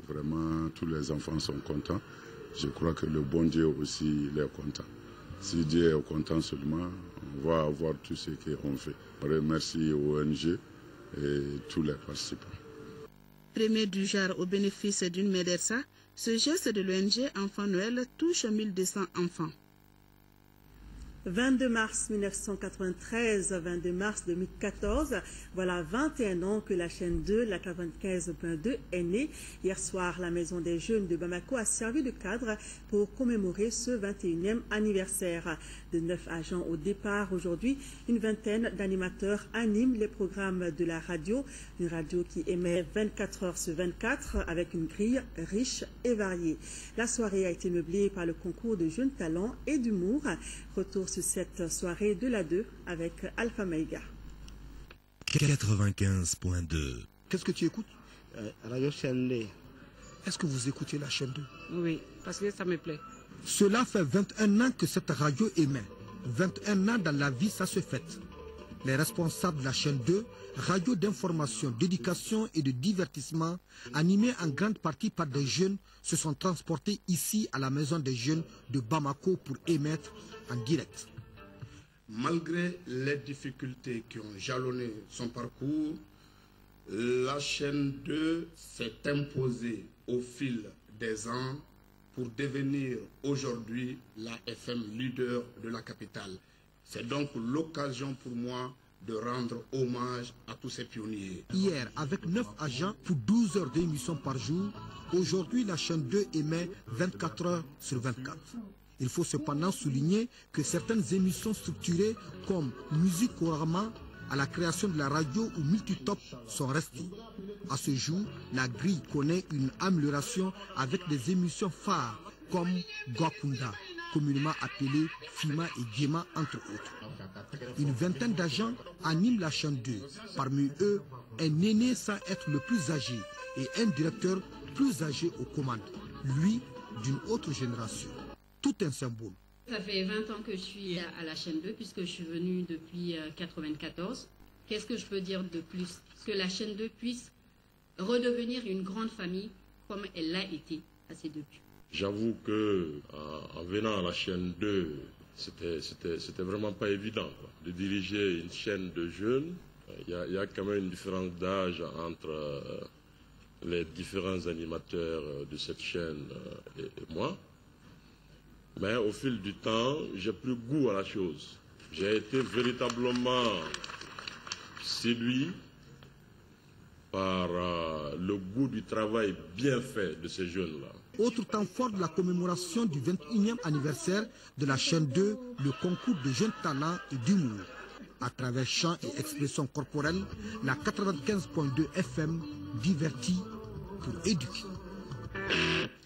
vraiment tous les enfants sont contents. Je crois que le bon Dieu aussi il est content. Si Dieu est content seulement, on va avoir tout ce qu'on fait. Je remercie ONG et tous les participants. Premier du genre au bénéfice d'une médersa, ce geste de l'ONG Enfants Noël touche 1200 enfants. 22 mars 1993, 22 mars 2014, voilà 21 ans que la chaîne 2, la 95.2, est née. Hier soir, la Maison des Jeunes de Bamako a servi de cadre pour commémorer ce 21e anniversaire. De 9 agents au départ, aujourd'hui, une vingtaine d'animateurs animent les programmes de la radio. Une radio qui émet 24 heures sur 24 avec une grille riche et variée. La soirée a été meublée par le concours de jeunes talents et d'humour. Retour sur cette soirée de la 2 avec Alpha Meiga. 95.2. Qu'est-ce que tu écoutes? Radio chaîne 2. Est-ce que vous écoutez la chaîne 2? Oui, parce que ça me plaît. Cela fait 21 ans que cette radio émet. 21 ans dans la vie, ça se fête. Les responsables de la chaîne 2, radio d'information, d'éducation et de divertissement, animée en grande partie par des jeunes, se sont transportés ici à la Maison des Jeunes de Bamako pour émettre en direct. Malgré les difficultés qui ont jalonné son parcours, la chaîne 2 s'est imposée au fil des ans pour devenir aujourd'hui la FM leader de la capitale. C'est donc l'occasion pour moi de rendre hommage à tous ces pionniers. Hier, avec 9 agents pour 12 heures d'émission par jour, aujourd'hui la chaîne 2 émet 24 heures sur 24. Il faut cependant souligner que certaines émissions structurées comme Musique au Rama, à la création de la radio ou Multitop sont restées. À ce jour, la grille connaît une amélioration avec des émissions phares comme Gwakunda, communément appelée Fima et Diema entre autres. Une vingtaine d'agents animent la chaîne 2. Parmi eux, un aîné sans être le plus âgé et un directeur plus âgé aux commandes, lui d'une autre génération. Tout un symbole. Ça fait 20 ans que je suis à la chaîne 2 puisque je suis venue depuis 1994. Qu'est-ce que je peux dire de plus? Que la chaîne 2 puisse redevenir une grande famille comme elle l'a été à ses débuts. J'avoue que en venant à la chaîne 2, c'était vraiment pas évident de diriger une chaîne de jeunes. Il y a quand même une différence d'âge entre les différents animateurs de cette chaîne et moi. Mais au fil du temps, j'ai pris goût à la chose. J'ai été véritablement séduit par le goût du travail bien fait de ces jeunes-là. Autre temps fort de la commémoration du 21e anniversaire de la chaîne 2, le concours de jeunes talents et d'humour. À travers chants et expressions corporelles, la 95.2 FM divertit pour éduquer.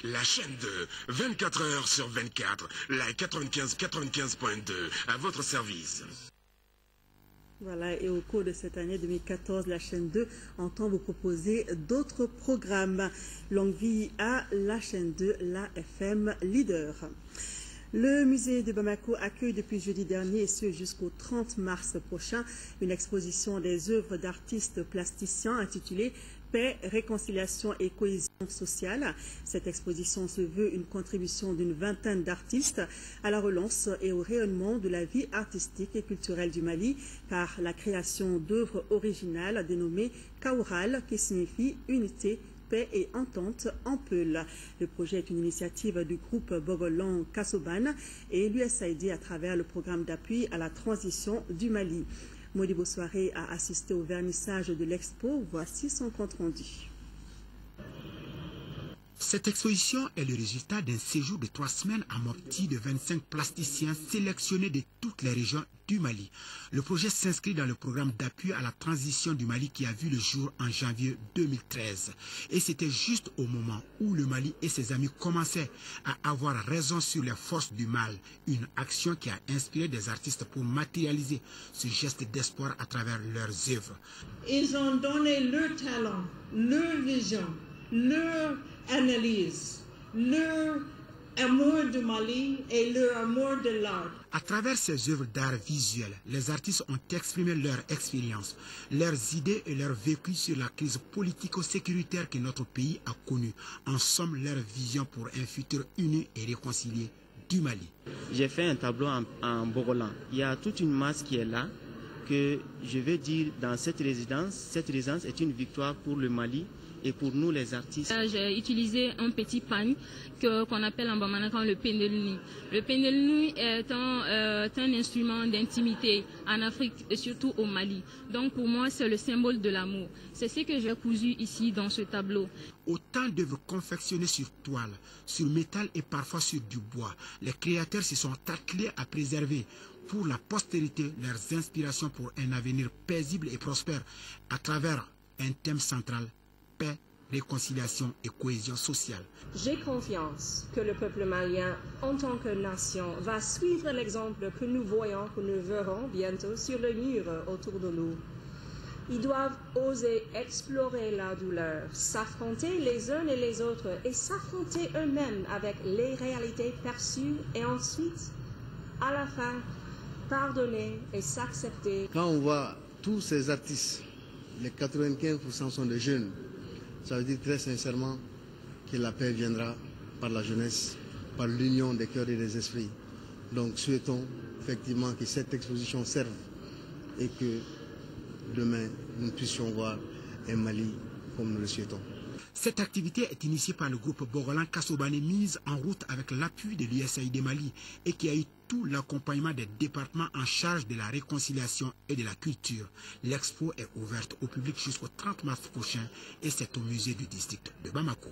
La chaîne 2, 24 heures sur 24, la 95.2, à votre service. Voilà, et au cours de cette année 2014, la chaîne 2 entend vous proposer d'autres programmes. Longue vie à la chaîne 2, la FM leader. Le musée de Bamako accueille depuis jeudi dernier, et ce jusqu'au 30 mars prochain, une exposition des œuvres d'artistes plasticiens intitulée paix, réconciliation et cohésion sociale. Cette exposition se veut une contribution d'une vingtaine d'artistes à la relance et au rayonnement de la vie artistique et culturelle du Mali par la création d'œuvres originales dénommées Kaoural, qui signifie unité, paix et entente en Peul. Le projet est une initiative du groupe Bogolan Kassoban et l'USAID à travers le programme d'appui à la transition du Mali. Modibo Soiré a assisté au vernissage de l'expo. Voici son compte rendu. Cette exposition est le résultat d'un séjour de 3 semaines à Mopti de 25 plasticiens sélectionnés de toutes les régions du Mali. Le projet s'inscrit dans le programme d'appui à la transition du Mali qui a vu le jour en janvier 2013. Et c'était juste au moment où le Mali et ses amis commençaient à avoir raison sur les forces du mal. Une action qui a inspiré des artistes pour matérialiser ce geste d'espoir à travers leurs œuvres. Ils ont donné leur talent, leur vision, leur analyse, leur amour du Mali et leur amour de l'art. À travers ces œuvres d'art visuel, les artistes ont exprimé leur expérience, leurs idées et leur vécu sur la crise politico-sécuritaire que notre pays a connue. En somme, leur vision pour un futur uni et réconcilié du Mali. J'ai fait un tableau en Bogolan. Il y a toute une masse qui est là, que je vais dire dans cette résidence. Cette résidence est une victoire pour le Mali et pour nous les artistes. J'ai utilisé un petit pan qu'on appelle en bamanakan le pendeluni. Le pendeluni est un instrument d'intimité en Afrique et surtout au Mali. Donc pour moi c'est le symbole de l'amour. C'est ce que j'ai cousu ici dans ce tableau. Autant d'œuvres confectionnées sur toile, sur métal et parfois sur du bois. Les créateurs se sont attelés à préserver pour la postérité leurs inspirations pour un avenir paisible et prospère à travers un thème central: paix, réconciliation et cohésion sociale. J'ai confiance que le peuple malien, en tant que nation, va suivre l'exemple que nous voyons, que nous verrons bientôt sur le mur autour de nous. Ils doivent oser explorer la douleur, s'affronter les uns et les autres et s'affronter eux-mêmes avec les réalités perçues et ensuite, à la fin, pardonner et s'accepter. Quand on voit tous ces artistes, les 95% sont des jeunes. Ça veut dire très sincèrement que la paix viendra par la jeunesse, par l'union des cœurs et des esprits. Donc souhaitons effectivement que cette exposition serve et que demain nous puissions voir un Mali comme nous le souhaitons. Cette activité est initiée par le groupe Bogolan Kassoban et mise en route avec l'appui de l'USAID Mali et qui a eu tout l'accompagnement des départements en charge de la réconciliation et de la culture. L'expo est ouverte au public jusqu'au 30 mars prochain et c'est au musée du district de Bamako.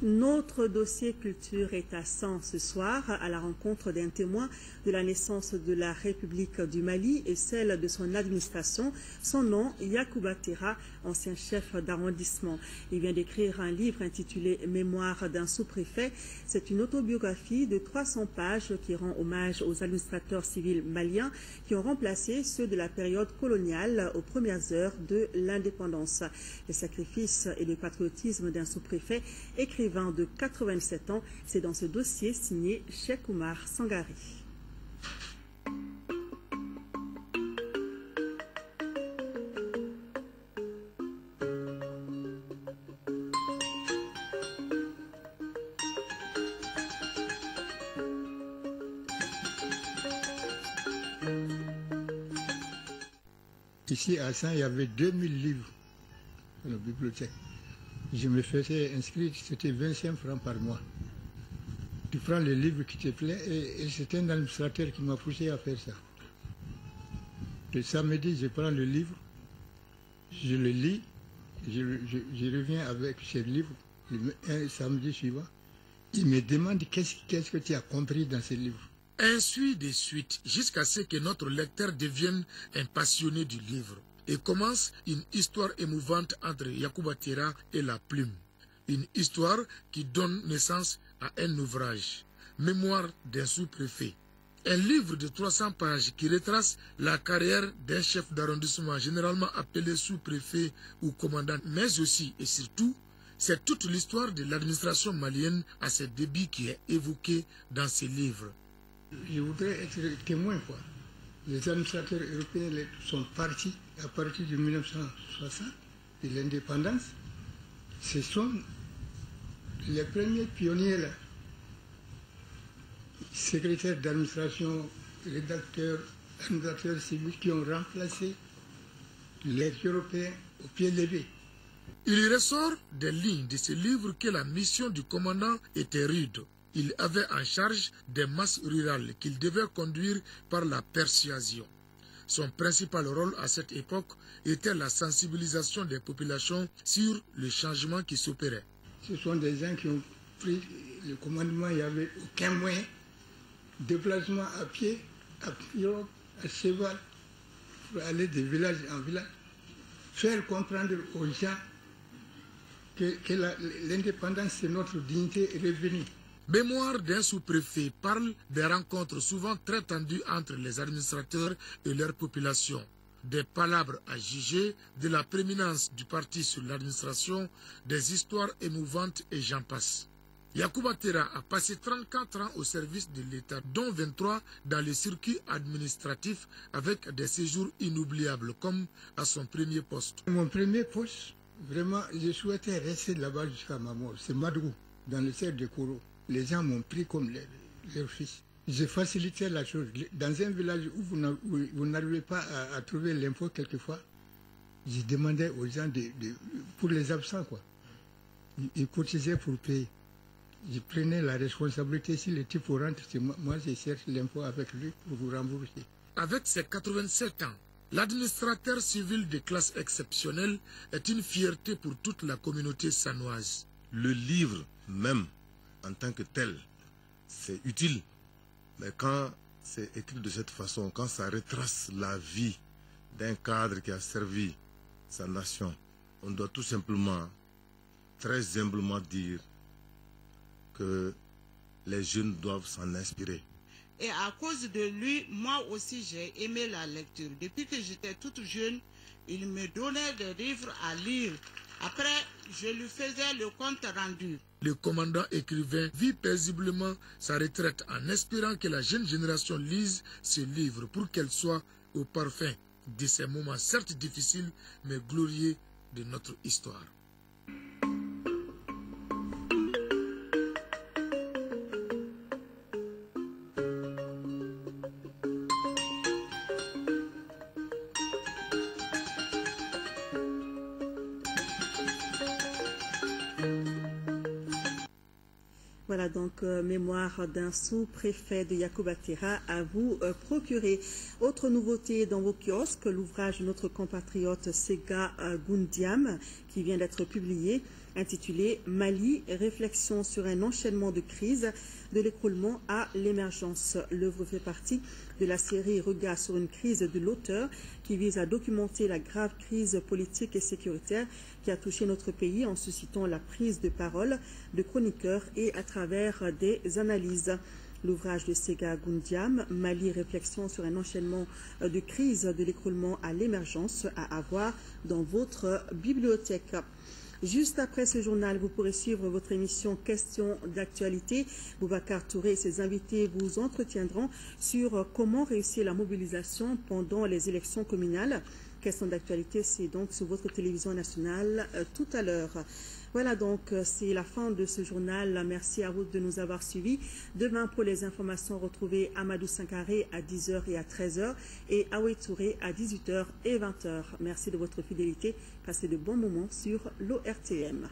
Notre dossier culture est à 100 ce soir à la rencontre d'un témoin de la naissance de la République du Mali et celle de son administration. Son nom, Yacouba Terra, ancien chef d'arrondissement. Il vient d'écrire un livre intitulé Mémoire d'un sous-préfet. C'est une autobiographie de 300 pages qui rend hommage aux administrateurs civils maliens qui ont remplacé ceux de la période coloniale aux premières heures de l'indépendance. Les sacrifices et le patriotisme d'un sous-préfet écrivain de 87 ans, c'est dans ce dossier signé Cheikh Oumar Sangari. Ici à Saint, il y avait 2000 livres dans la bibliothèque. Je me faisais inscrire, c'était 25 francs par mois. Tu prends les livres qui te plaisent et c'est un administrateur qui m'a poussé à faire ça. Le samedi, je prends le livre, je le lis, je reviens avec ce livre, un samedi suivant. Il me demande qu'est-ce que tu as compris dans ce livre. Ainsi de suite, jusqu'à ce que notre lecteur devienne un passionné du livre. Et commence une histoire émouvante entre Yacouba Terra et la plume. Une histoire qui donne naissance à un ouvrage, Mémoire d'un sous-préfet. Un livre de 300 pages qui retrace la carrière d'un chef d'arrondissement généralement appelé sous-préfet ou commandant, mais aussi et surtout, c'est toute l'histoire de l'administration malienne à ses débuts qui est évoquée dans ce livre. Je voudrais être témoin, quoi. Les administrateurs européens sont partis à partir de 1960 de l'indépendance, ce sont les premiers pionniers là, secrétaires d'administration, rédacteurs, administrateurs civils qui ont remplacé les Européens au pied levé. Il ressort des lignes de ce livre que la mission du commandant était rude. Il avait en charge des masses rurales qu'il devait conduire par la persuasion. Son principal rôle à cette époque était la sensibilisation des populations sur le changement qui s'opérait. Ce sont des gens qui ont pris le commandement, il n'y avait aucun moyen. Déplacement à pied, à pirogue, à cheval, pour aller de village en village. Faire comprendre aux gens que l'indépendance, c'est notre dignité revenue. Mémoire d'un sous-préfet parle des rencontres souvent très tendues entre les administrateurs et leur population. Des palabres à juger, de la prééminence du parti sur l'administration, des histoires émouvantes et j'en passe. Yacouba Tera a passé 34 ans au service de l'État, dont 23 dans le circuit administratif avec des séjours inoubliables, comme à son premier poste. Mon premier poste, vraiment, je souhaitais rester là-bas jusqu'à ma mort. C'est Madougou, dans le cercle de Koro. Les gens m'ont pris comme leur fils. J'ai facilité la chose. Dans un village où vous n'arrivez pas à trouver l'info quelquefois, je demandais aux gens pour les absents, quoi. Ils cotisaient pour payer. Je prenais la responsabilité. Si le type rentre, moi je cherche l'info avec lui pour vous rembourser. Avec ses 87 ans, l'administrateur civil de classe exceptionnelle est une fierté pour toute la communauté sanoise. Le livre même, en tant que tel, c'est utile. Mais quand c'est écrit de cette façon, quand ça retrace la vie d'un cadre qui a servi sa nation, on doit tout simplement, très humblement dire que les jeunes doivent s'en inspirer. Et à cause de lui, moi aussi j'ai aimé la lecture. Depuis que j'étais toute jeune, il me donnait des livres à lire. Après, je lui faisais le compte rendu. Le commandant écrivain vit paisiblement sa retraite en espérant que la jeune génération lise ce livre pour qu'elle soit au parfum de ces moments certes difficiles mais glorieux de notre histoire. Voilà donc mémoire d'un sous-préfet de Yacouba Tera à vous procurer. Autre nouveauté dans vos kiosques, l'ouvrage de notre compatriote Sega Goundiam qui vient d'être publié, intitulé Mali, réflexion sur un enchaînement de crises de l'écroulement à l'émergence. L'œuvre fait partie de la série Regard sur une crise de l'auteur qui vise à documenter la grave crise politique et sécuritaire qui a touché notre pays en suscitant la prise de parole de chroniqueurs et à travers des analyses. L'ouvrage de Sega Goundiam, Mali, réflexion sur un enchaînement de crises de l'écroulement à l'émergence, à avoir dans votre bibliothèque. Juste après ce journal, vous pourrez suivre votre émission Questions d'actualité. Boubacar Touré et ses invités vous entretiendront sur comment réussir la mobilisation pendant les élections communales. Questions d'actualité, c'est donc sur votre télévision nationale tout à l'heure. Voilà donc, c'est la fin de ce journal. Merci à vous de nous avoir suivis. Demain, pour les informations, retrouvez Amadou Sankaré à 10h et à 13h et Aoué Touré à 18h et 20h. Merci de votre fidélité. Passez de bons moments sur l'ORTM.